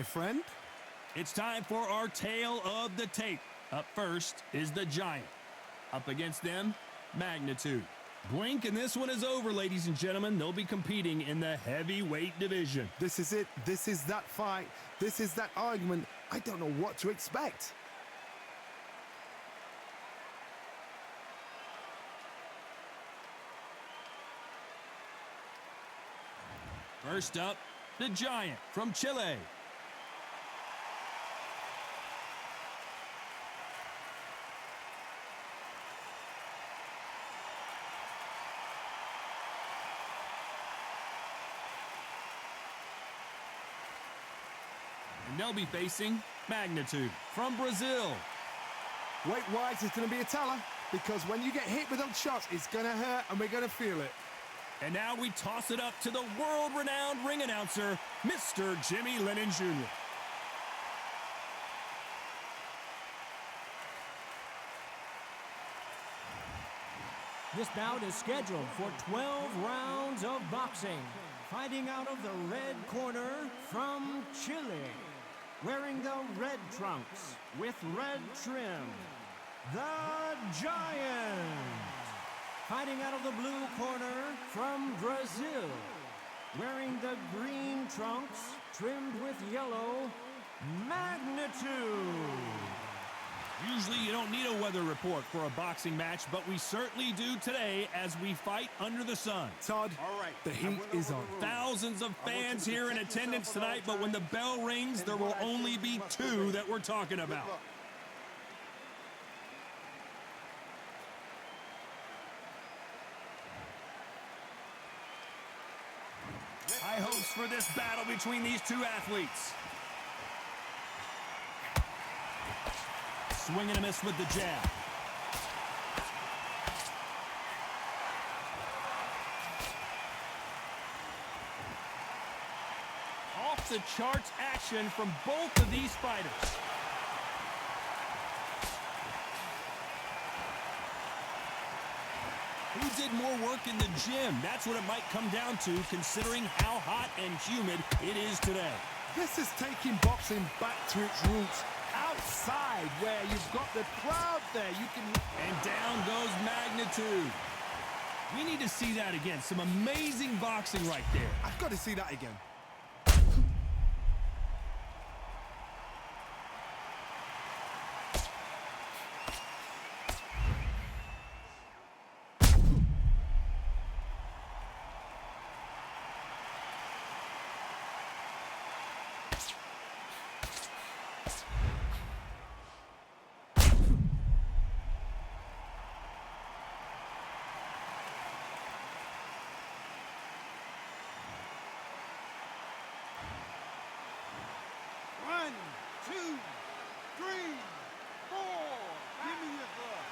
friend. It's time for our tale of the tape. Up first is the Giant. Up against them, Magnitude. Blink and this one is over, ladies and gentlemen. They'll be competing in the heavyweight division. This is it. This is that fight. This is that argument. I don't know what to expect. First up, the Giant from Chile. And they'll be facing Magnitude from Brazil. Weight-wise, it's going to be a teller, because when you get hit with those shots, it's going to hurt and we're going to feel it. And now we toss it up to the world-renowned ring announcer, Mr. Jimmy Lennon Jr. This bout is scheduled for 12 rounds of boxing. Fighting out of the red corner from Chile, wearing the red trunks with red trim, the Giant. Fighting out of the blue corner from Brazil, wearing the green trunks trimmed with yellow, Magnitude. Usually you don't need a weather report for a boxing match, but we certainly do today as we fight under the sun. Todd, the heat is on. Thousands of fans here in attendance tonight, but when the bell rings, there will only be two that we're talking about. High hopes for this battle between these two athletes. Swing and a miss with the jab. Off the charts action from both of these fighters. Who did more work in the gym? That's what it might come down to, considering how hot and humid it is today. This is taking boxing back to its roots. Outside, where you've got the crowd there, you can... And down goes Magnitude. We need to see that again. Some amazing boxing right there. I've got to see that again. One, two, three, four. Give me your glove.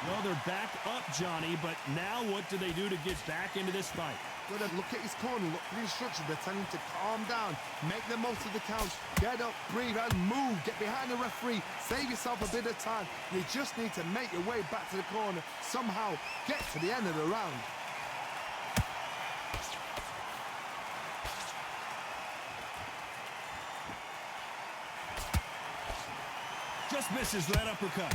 Well, they're back up, Johnny, but now what do they do to get back into this fight? Got to look at his corner, look for the instructions. They're telling him to calm down, make the most of the count, get up, breathe, and move. Get behind the referee, save yourself a bit of time. You just need to make your way back to the corner, somehow get to the end of the round. Just misses that uppercut.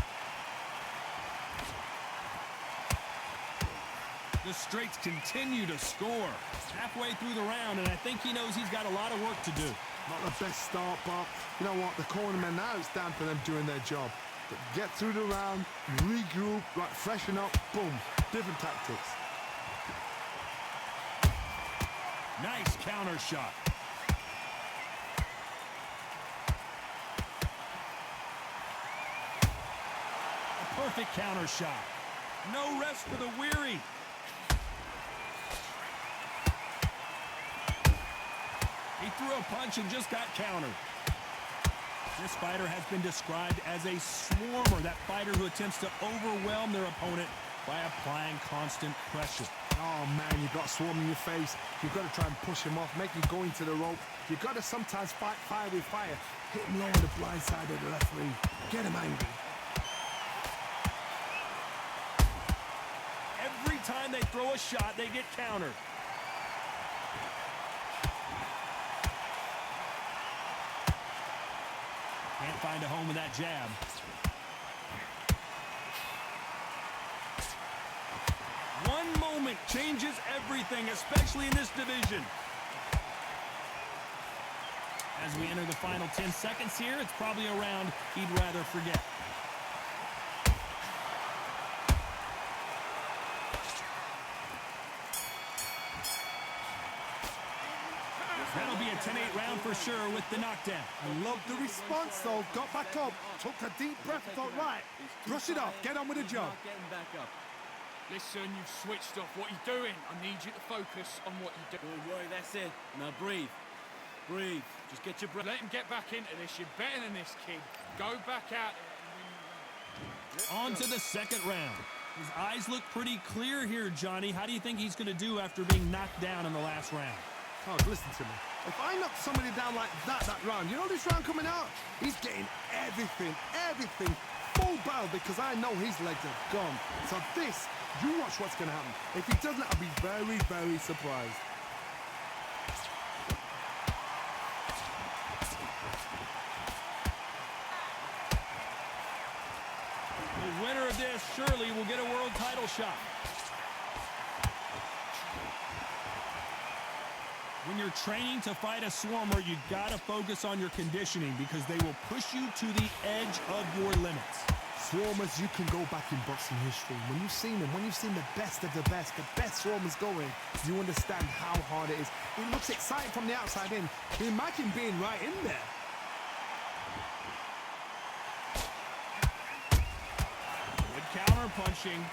The straights continue to score. Halfway through the round, and I think he knows he's got a lot of work to do. Not the best start, but you know what? The cornermen, now it's down to them doing their job. But get through the round, regroup, right, freshen up, boom. Different tactics. Nice counter shot. A perfect counter shot. No rest for the weary. He threw a punch and just got countered. This fighter has been described as a swarmer, that fighter who attempts to overwhelm their opponent by applying constant pressure. Oh man, you've got swarm in your face. You've got to try and push him off, make him go into the rope. You've got to sometimes fight fire with fire. Hit him low on the blind side of the referee. Get him angry. Every time they throw a shot, they get countered. Can't find a home with that jab. One moment changes everything, especially in this division. As we enter the final 10 seconds here, it's probably a round he'd rather forget. That'll be a 10-8 round for sure with the knockdown. I love the response, though. Got back up, took a deep breath, thought, right, brush it off, get on with the job. Getting back up. Listen, you've switched off. What are you doing? I need you to focus on what you're doing. Don't worry, that's it. Now breathe. Breathe. Just get your breath. Let him get back into this. You're better than this, kid. Go back out there. On to the second round. His eyes look pretty clear here, Johnny. How do you think he's going to do after being knocked down in the last round? Oh, listen to me. If I knock somebody down like that round, you know this round coming out? He's getting everything, full barrel, because I know his legs are gone. So this, you watch what's going to happen. If he doesn't, I'll be very, very surprised. The winner of this surely will get a world title shot. When you're training to fight a swarmer, you gotta focus on your conditioning because they will push you to the edge of your limits. Swarmers, you can go back in boxing history. When you've seen them, when you've seen the best of the best swarmers going, you understand how hard it is. It looks exciting from the outside in. Imagine being right in there. Good counter punching.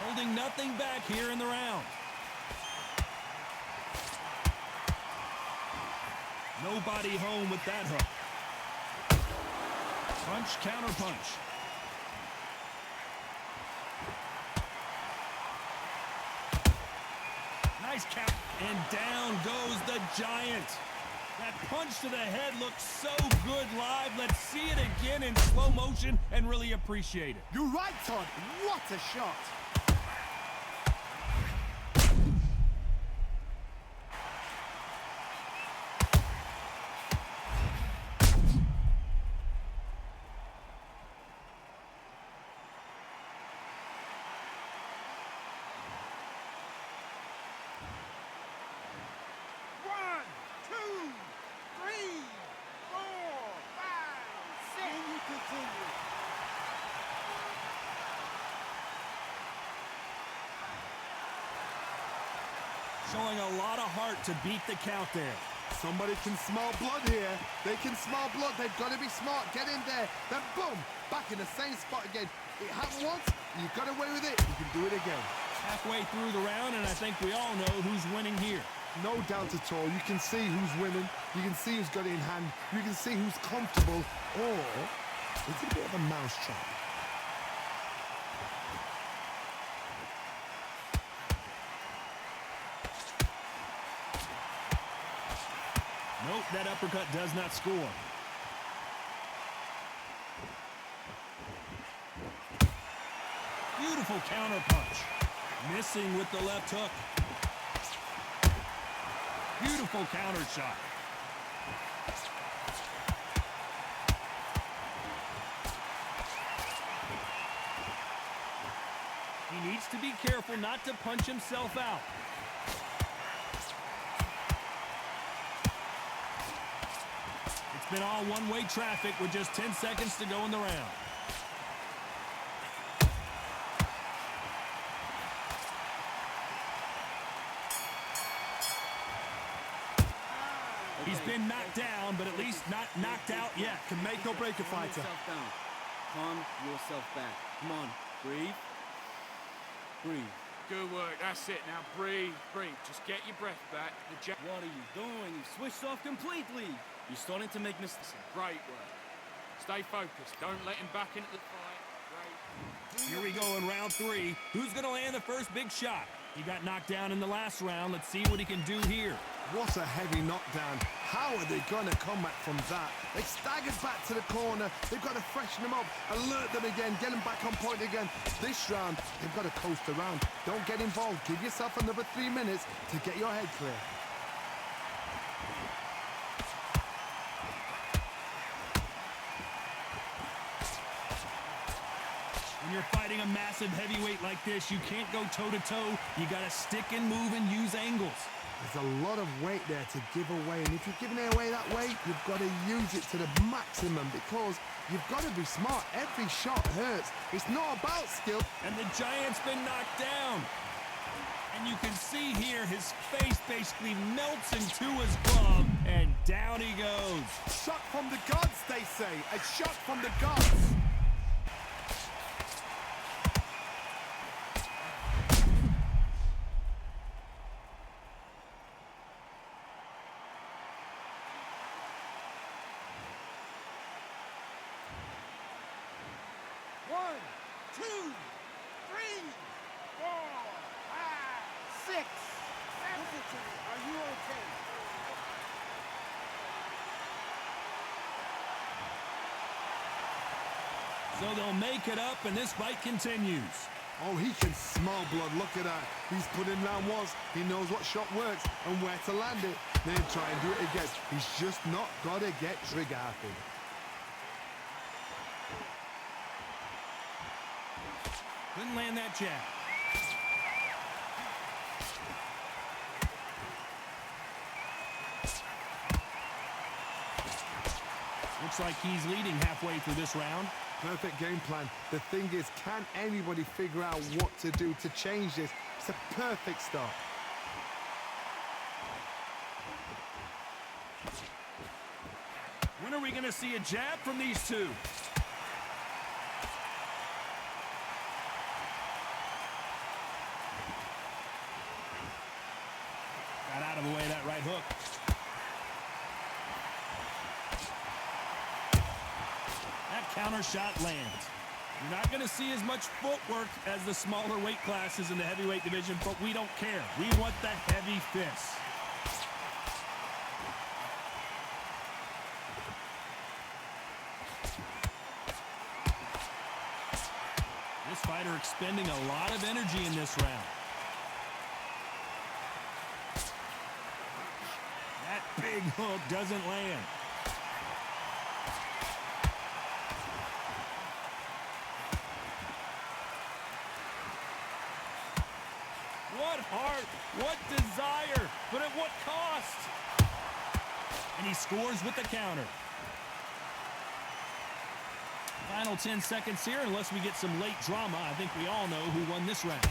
Holding nothing back here in the round. Nobody home with that hook. Punch, counter punch. Nice count. And down goes the Giant. That punch to the head looks so good live. Let's see it again in slow motion and really appreciate it. You're right, Todd. What a shot. Showing a lot of heart to beat the count there. Somebody can smell blood here. They can smell blood. They've got to be smart. Get in there. Then boom, back in the same spot again. It happened once. You got away with it. You can do it again. Halfway through the round, and I think we all know who's winning here. No doubt at all. You can see who's winning. You can see who's got it in hand. You can see who's comfortable. Or it's a bit of a mousetrap. Nope, that uppercut does not score. Beautiful counter punch. Missing with the left hook. Beautiful counter shot. He needs to be careful not to punch himself out. It's been all one-way traffic with just 10 seconds to go in the round. He's been knocked down, but at least not knocked out yet. Can make or break a fighter. Calm yourself back. Come on, breathe. Breathe. Good work. That's it. Now breathe, breathe. Just get your breath back. What are you doing? You've switched off completely. You're starting to make mistakes. Great work. Stay focused. Don't let him back into the fight. Great. Here we go in round 3. Who's going to land the first big shot? He got knocked down in the last round. Let's see what he can do here. What a heavy knockdown. How are they going to come back from that? They staggered back to the corner. They've got to freshen them up, alert them again, get them back on point again. This round, they've got to coast around. Don't get involved. Give yourself another 3 minutes to get your head clear. When you're fighting a massive heavyweight like this, you can't go toe-to-toe. You got to stick and move and use angles. There's a lot of weight there to give away, and if you're giving it away that way, you've got to use it to the maximum because you've got to be smart. Every shot hurts. It's not about skill. And the Giant's been knocked down. And you can see here his face basically melts into his glove, and down he goes. Shot from the gods, they say. A shot from the gods. One, two, three, four, five, six, seven. Are you okay? So they'll make it up, and this fight continues. Oh, he can smell blood. Look at that. He's put in round once. He knows what shot works and where to land it. Then try and do it again. He's just not got to get trigger happy. Couldn't land that jab. Looks like he's leading halfway through this round. Perfect game plan. The thing is, can anybody figure out what to do to change this? It's a perfect start. When are we going to see a jab from these two? Got out of the way of that right hook. That counter shot lands. You're not going to see as much footwork as the smaller weight classes in the heavyweight division, but we don't care. We want the heavy fists. This fighter expending a lot of energy in this round. That big hook doesn't land. What heart, what desire, but at what cost? And he scores with the counter. Final 10 seconds here, unless we get some late drama. I think we all know who won this round.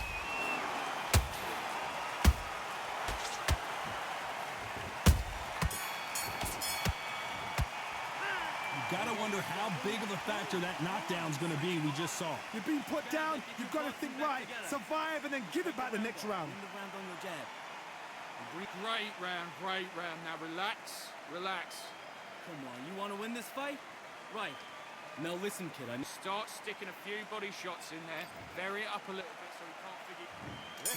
You gotta wonder how big of a factor that knockdown's gonna be we just saw. You're being put down. You've got to think right. Survive and then give it back the next round. Win the round on your jab. Great round, great round. Now relax, relax. Come on, you want to win this fight? Right. Now listen, kid, Start sticking a few body shots in there. Vary it up a little bit so he can't figure.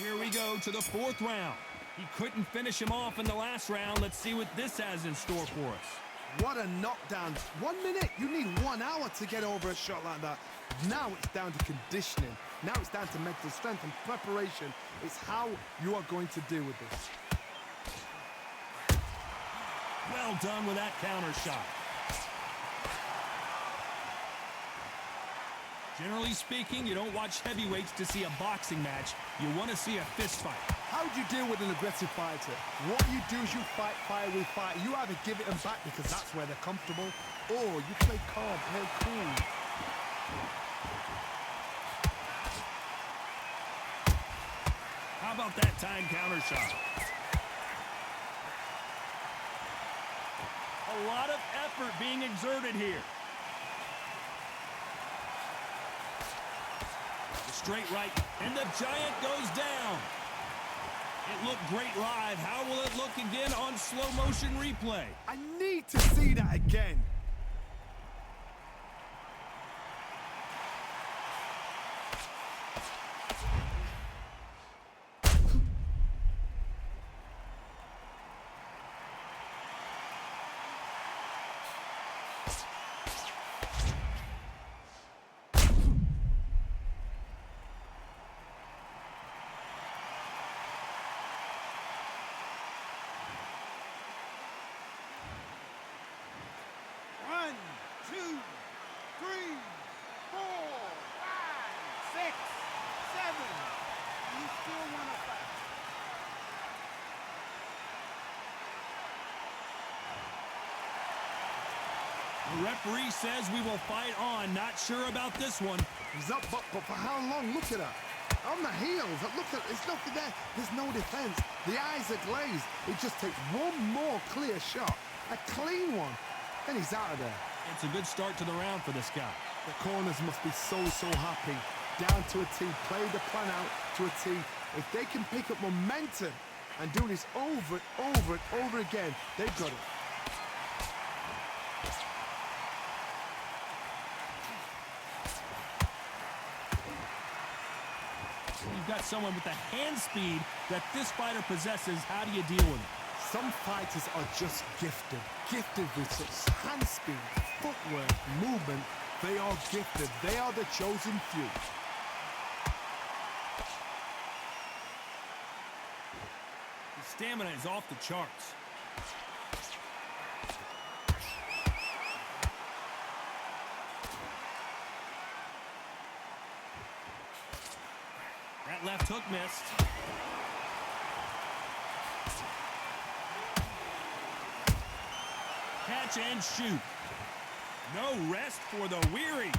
Here we go to the fourth round. He couldn't finish him off in the last round. Let's see what this has in store for us. What a knockdown. 1 minute. You need 1 hour to get over a shot like that. Now it's down to conditioning. Now it's down to mental strength and preparation. It's how you are going to deal with this. Well done with that counter shot. Generally speaking, you don't watch heavyweights to see a boxing match. You want to see a fist fight. How do you deal with an aggressive fighter? What you do is you fight fire with fire. You either give it them back because that's where they're comfortable, or you play calm, play cool. How about that time counter shot? A lot of effort being exerted here. The straight right, and the Giant goes down. It looked great live. How will it look again on slow motion replay? I need to see that again. The referee says we will fight on. Not sure about this one. He's up, but for how long? Look at that. On the heels, look at, there's nothing there. There's no defense. The eyes are glazed. It just takes one more clear shot. A clean one. Then he's out of there. It's a good start to the round for this guy. The corners must be so happy. Down to a T, play the plan out to a T. If they can pick up momentum and do this over and over again, they've got it. You've got someone with the hand speed that this fighter possesses. How do you deal with it? Some fighters are just gifted with such hand speed, footwork, movement. They are gifted. They are the chosen few. His stamina is off the charts. That left hook missed. Catch and shoot. No rest for the weary.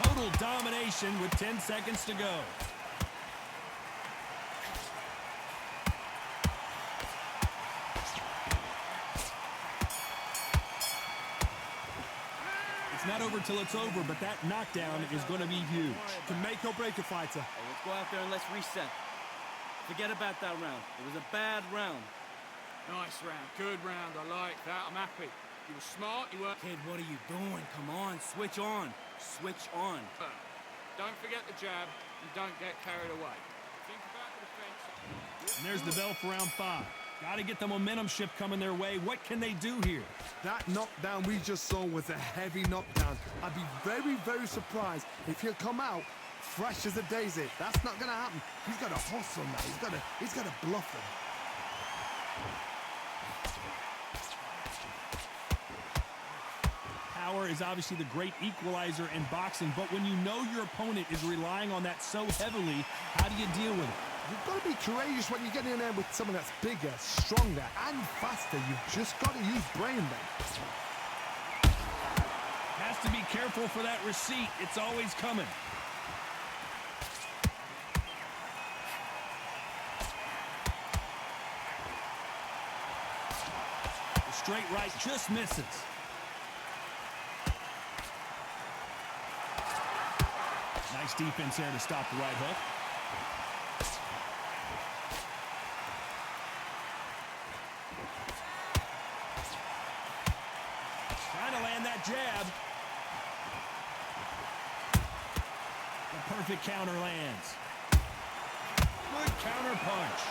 Total domination with 10 seconds to go. Not over till it's over, but that knockdown is going to be huge. To make or break a fighter. Hey, let's go out there and let's reset. Forget about that round. It was a bad round. Nice round. Good round. I like that. I'm happy. You were smart. You were... Kid, what are you doing? Come on, switch on. Switch on. Don't forget the jab and don't get carried away. Think about the defense. And there's the bell for round 5. Got to get the momentum shift coming their way. What can they do here? That knockdown we just saw was a heavy knockdown. I'd be very surprised if he'll come out fresh as a daisy. That's not going to happen. He's got to hustle now. He's got to bluff him. Power is obviously the great equalizer in boxing, but when you know your opponent is relying on that so heavily, how do you deal with it? You've got to be courageous when you get in there with someone that's bigger, stronger, and faster. You've just got to use brain then. Has to be careful for that receipt. It's always coming. The straight right just misses. Nice defense there to stop the right hook. Jab. The perfect counter lands. Good counter punch.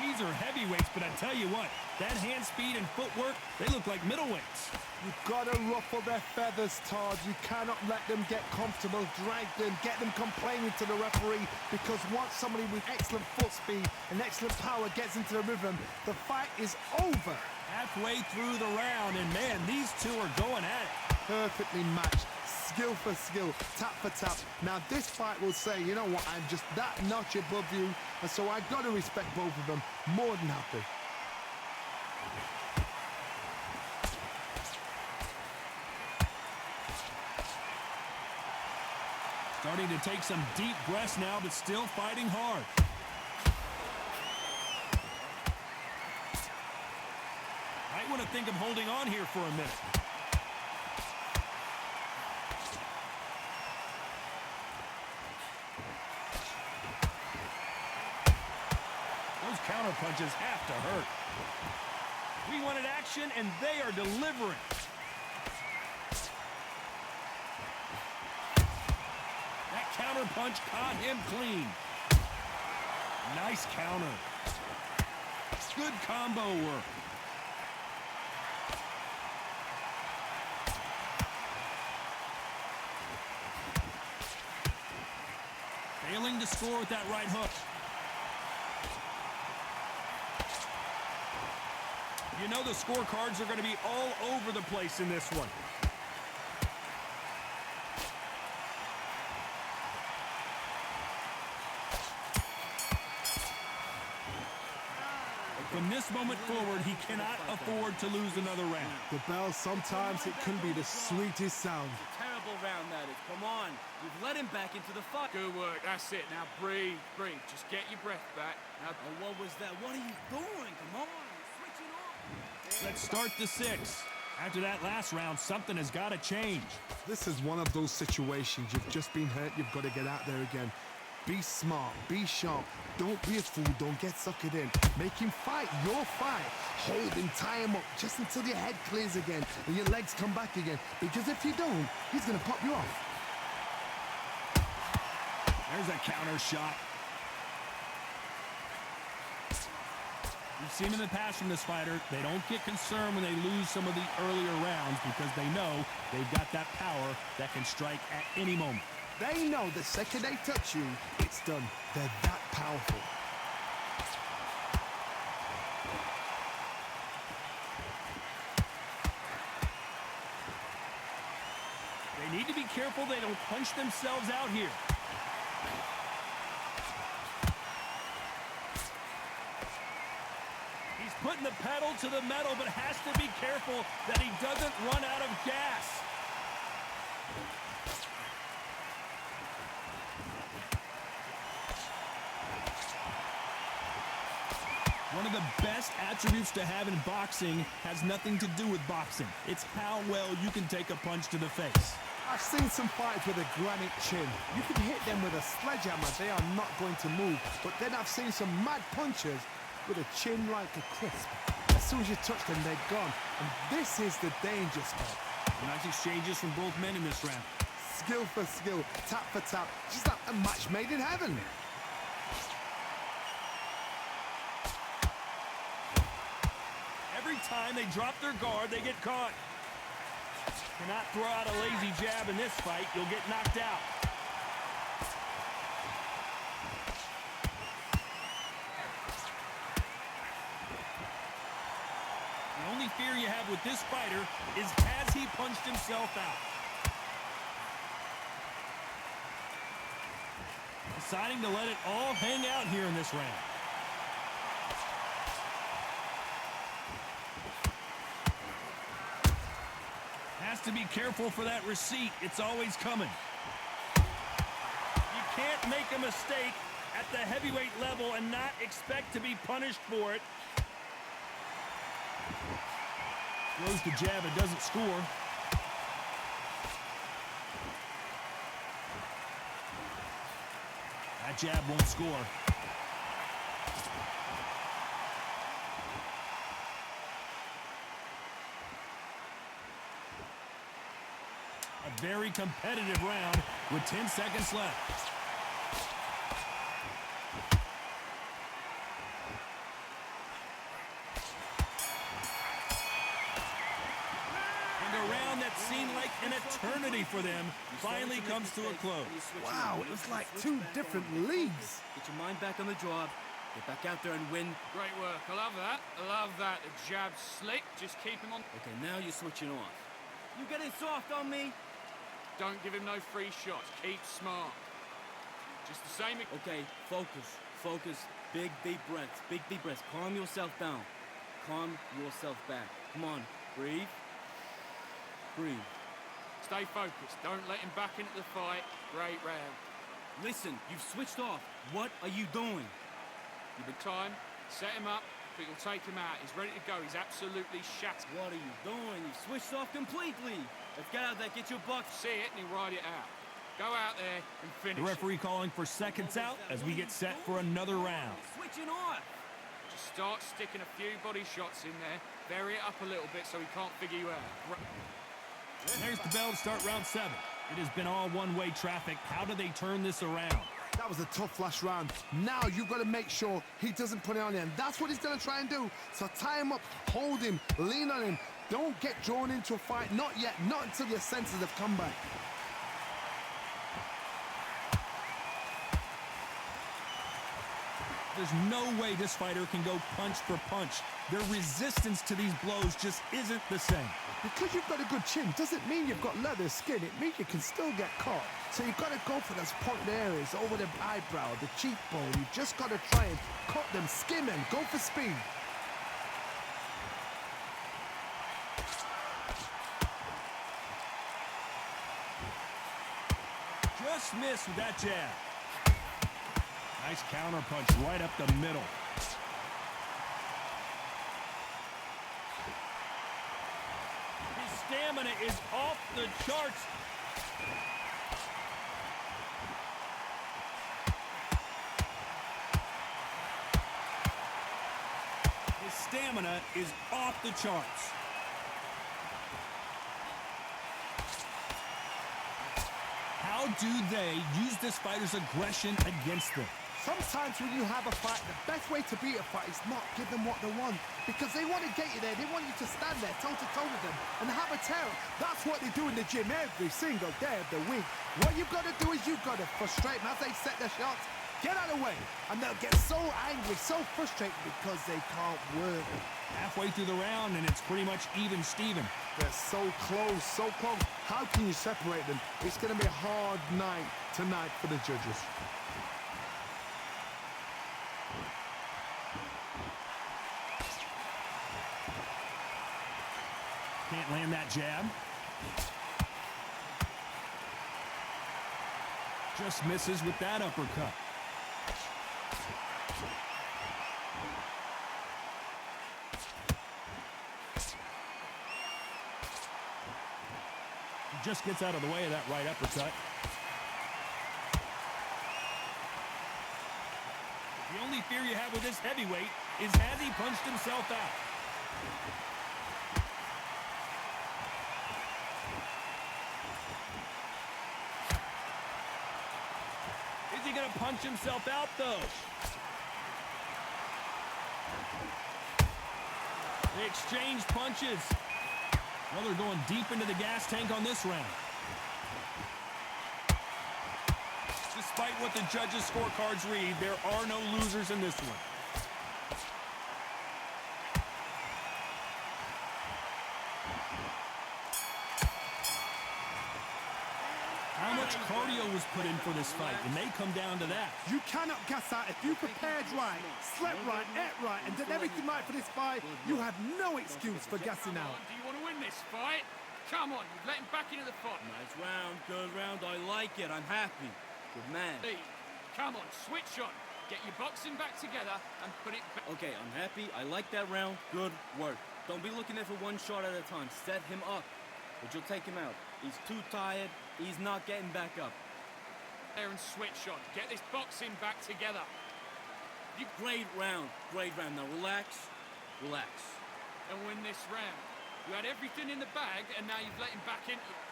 These are heavyweights, but I tell you what, that hand speed and footwork, they look like middleweights. You've got to ruffle their feathers, Todd. You cannot let them get comfortable, drag them, get them complaining to the referee, because once somebody with excellent foot speed and excellent power gets into the rhythm, the fight is over. Halfway through the round, and man, these two are going at it. Perfectly matched, skill for skill, tap for tap. Now this fight will say, you know what, I'm just that notch above you, and so I've got to respect both of them. More than happy. Starting to take some deep breaths now, but still fighting hard. Might want to think of holding on here for a minute. Those counter punches have to hurt. We wanted action, and they are delivering. That counter punch caught him clean. Nice counter. Good combo work. Failing to score with that right hook. You know the scorecards are going to be all over the place in this one. From this moment forward, he cannot afford to lose another round. The bell, sometimes it can be the sweetest sound. Terrible round that is. Come on. You've let him back into the fight. Good work. That's it. Now breathe, breathe. Just get your breath back. Now, Oh, what was that? What are you doing? Come on. Switching off. Let's start the 6. After that last round, something has got to change. This is one of those situations. You've just been hurt. You've got to get out there again. Be smart. Be sharp. Don't be a fool. Don't get suckered in. Make him fight your fight. Hold him, tie him up just until your head clears again and your legs come back again. Because if you don't, he's going to pop you off. There's a counter shot. We've seen in the past from this fighter, they don't get concerned when they lose some of the earlier rounds because they know they've got that power that can strike at any moment. They know the second they touch you, it's done. They're that powerful. They need to be careful they don't punch themselves out here. He's putting the pedal to the metal, but has to be careful that he doesn't run out of gas. One of the best attributes to have in boxing has nothing to do with boxing. It's how well you can take a punch to the face. I've seen some fights with a granite chin. You can hit them with a sledgehammer, they are not going to move. But then I've seen some mad punchers with a chin like a crisp. As soon as you touch them, they're gone. And this is the danger spot. Nice exchanges from both men in this round. Skill for skill, tap for tap, just like a match made in heaven. Every time they drop their guard, they get caught. Cannot throw out a lazy jab in this fight. You'll get knocked out. The only fear you have with this fighter is has he punched himself out? Deciding to let it all hang out here in this round. Has to be careful for that receipt. It's always coming. You can't make a mistake at the heavyweight level and not expect to be punished for it. Throws the jab, it doesn't score. That jab won't score. A very competitive round with 10 seconds left. And a round that seemed like an eternity for them finally comes to a close. Wow, it was like two different leagues. Get your mind back on the job. Get back out there and win. great work. I love that. I love that. The jab's slick. Just keep him on. Okay, now you're switching off. You getting soft on me? Don't give him no free shots. Keep smart. Just the same. Okay, focus. Focus. Big, deep breaths. Big, deep breaths. Calm yourself down. Calm yourself back. Come on. Breathe. Breathe. Stay focused. Don't let him back into the fight. Great round. Listen, you've switched off. What are you doing? You've been time. Set him up. But you'll take him out. He's ready to go. He's absolutely shattered. What are you doing? You've switched off completely. Let's get out there, get your buck. See it and he'll ride it out. Go out there and finish The referee calling for seconds out as we get set for another round. Switching off. Just start sticking a few body shots in there. Vary it up a little bit so he can't figure you out. There's the bell to start round 7. It has been all one-way traffic. How do they turn this around? That was a tough last round. Now you've got to make sure he doesn't put it on you. And that's what he's going to try and do. So tie him up, hold him, lean on him. Don't get drawn into a fight. Not yet. Not until your senses have come back. There's no way this fighter can go punch for punch. Their resistance to these blows just isn't the same. Because you've got a good chin doesn't mean you've got leather skin. It means you can still get caught. So you've got to go for those pointed areas over the eyebrow, the cheekbone. You just got to try and cut them, skim them, go for speed. Just missed with that jab. Nice counter punch right up the middle. His stamina is off the charts. His stamina is off the charts. How do they use this fighter's aggression against them? Sometimes when you have a fight, the best way to beat a fight is not give them what they want. Because they want to get you there. They want you to stand there toe-to-toe with them and have a tear. That's what they do in the gym every single day of the week. What you've got to do is you've got to frustrate them as they set their shots. Get out of the way. And they'll get so angry, so frustrated because they can't work. Halfway through the round, and it's pretty much even Steven. They're so close, so close. How can you separate them? It's going to be a hard night tonight for the judges. Can't land that jab. Just misses with that uppercut. He just gets out of the way of that right uppercut. The only fear you have with this heavyweight is has he punched himself out? Is he going to punch himself out, though? They exchange punches. Well, they're going deep into the gas tank on this round. Despite what the judges' scorecards read, there are no losers in this one. How much cardio was put in for this fight? It may come down to that. You cannot gas out. If you prepared right, slept right, ate right, and did everything right for this fight, you have no excuse for gassing out. Do you want to win this fight? Come on, you've let him back into the fight. Nice round, good round. I like it. I'm happy. Good man. Lee, come on, switch on. Get your boxing back together and put it back. Okay, I'm happy. I like that round. Good work. Don't be looking there for one shot at a time. Set him up, but you'll take him out. He's too tired. He's not getting back up. There and switch on. Get this boxing back together. Great round. Great round. Now relax. Relax. And win this round. You had everything in the bag, and now you've let him back into it.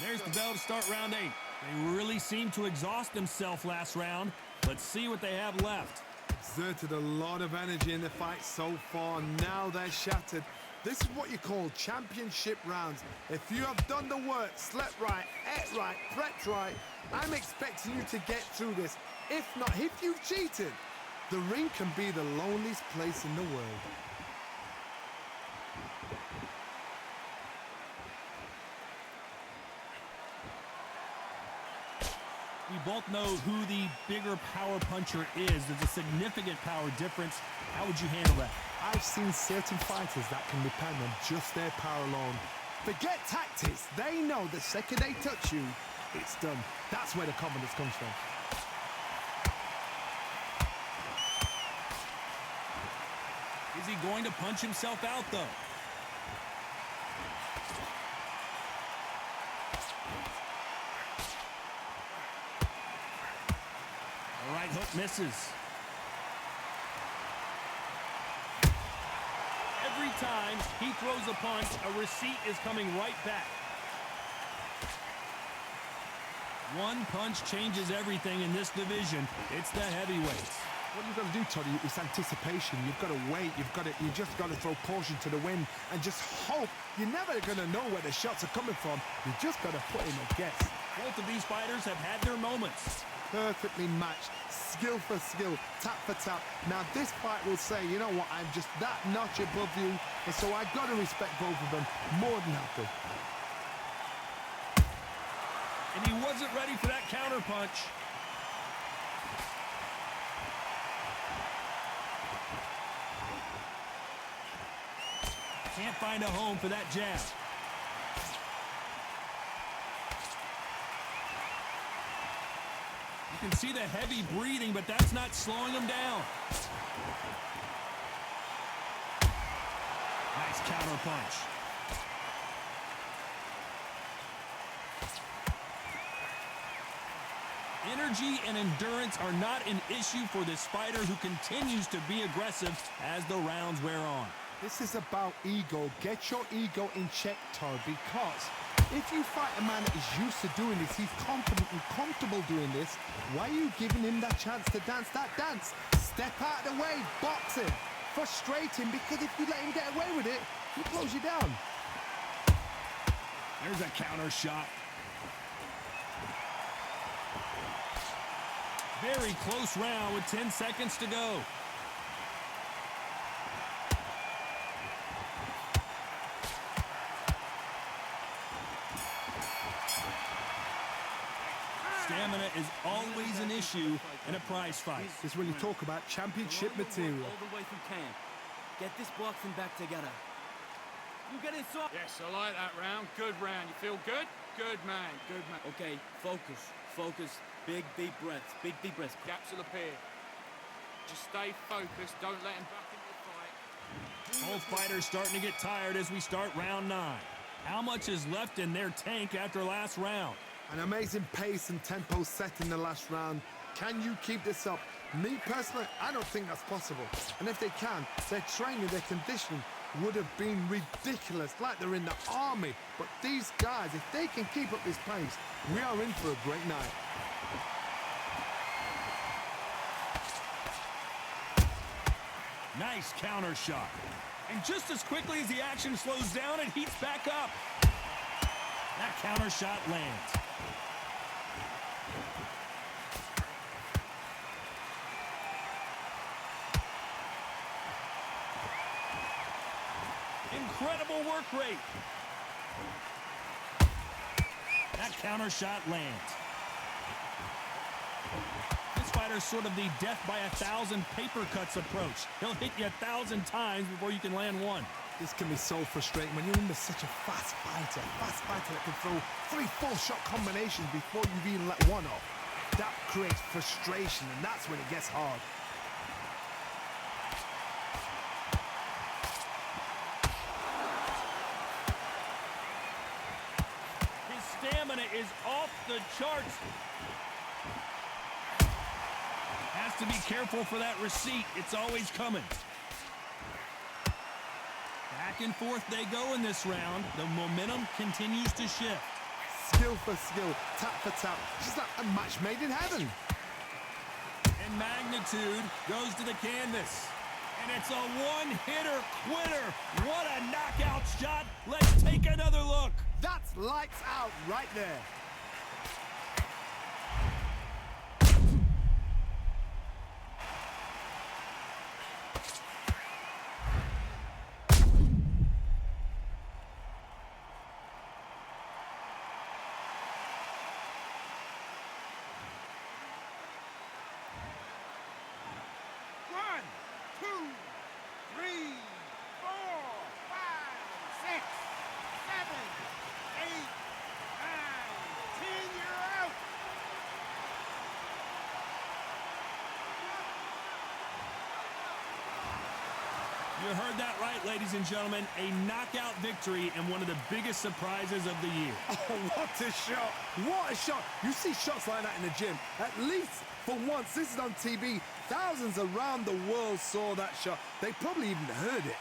There's the bell to start round 8. They really seemed to exhaust themselves last round. Let's see what they have left. Exerted a lot of energy in the fight so far. Now they're shattered. This is what you call championship rounds. If you have done the work, slept right, ate right, prepped right, I'm expecting you to get through this. If not, if you've cheated, the ring can be the loneliest place in the world. We both know who the bigger power puncher is. There's a significant power difference. How would you handle that? I've seen certain fighters that can depend on just their power alone. Forget tactics. They know the second they touch you, it's done. That's where the confidence comes from. Is he going to punch himself out, though? The right hook misses. Every time he throws a punch, a receipt is coming right back. One punch changes everything in this division. It's the heavyweights. What you've got to do, Toddy, is anticipation. You've got to wait. You just got to throw caution to the wind and just hope. You're never going to know where the shots are coming from. You just got to put in a guess. Both of these fighters have had their moments. Perfectly matched, skill for skill, tap for tap. Now this fight will say, you know what, I'm just that notch above you, and so I've got to respect both of them more than happy. And he wasn't ready for that counter punch. Can't find a home for that jab. You can see the heavy breathing, but that's not slowing him down. Nice counter punch. Energy and endurance are not an issue for this fighter who continues to be aggressive as the rounds wear on. This is about ego. Get your ego in check, Todd, because if you fight a man that is used to doing this, he's confident and comfortable doing this, why are you giving him that chance to dance that dance? Step out of the way, box him, frustrate him, because if you let him get away with it, he blows you down. There's a counter shot. Very close round with 10 seconds to go. Stamina is always an issue in a prize fight. This is when you talk about championship material. All the way through camp. Get this boxing back together. You get it soft. Yes, I like that round. Good round. You feel good? Good man. Good man. Okay, focus. Focus. Big, deep breaths. Big, deep breaths. Gaps will appear. Just stay focused. Don't let him back into the fight. Both fighters starting to get tired as we start round 9. How much is left in their tank after last round? An amazing pace and tempo set in the last round. Can you keep this up? Me personally, I don't think that's possible. And if they can, their training, their conditioning would have been ridiculous, like they're in the army. But these guys, if they can keep up this pace, we are in for a great night. Nice counter shot. And just as quickly as the action slows down, it heats back up. That counter shot lands. Incredible work rate. That counter shot lands. This fighter's sort of the death by 1,000 paper cuts approach. He'll hit you 1,000 times before you can land one. This can be so frustrating when you're under such a fast fighter that can throw 3 full-shot combinations before you've even let one off. That creates frustration, and that's when it gets hard. His stamina is off the charts. Has to be careful for that receipt. It's always coming. Back and forth they go in this round. The momentum continues to shift. Skill for skill, tap for tap, just like a match made in heaven. And Magnitude goes to the canvas. And it's a one-hitter quitter. What a knockout shot. Let's take another look. That's lights out right there. You heard that right, ladies and gentlemen. A knockout victory and one of the biggest surprises of the year. Oh, what a shot. What a shot. You see shots like that in the gym. At least for once, this is on TV. Thousands around the world saw that shot. They probably even heard it.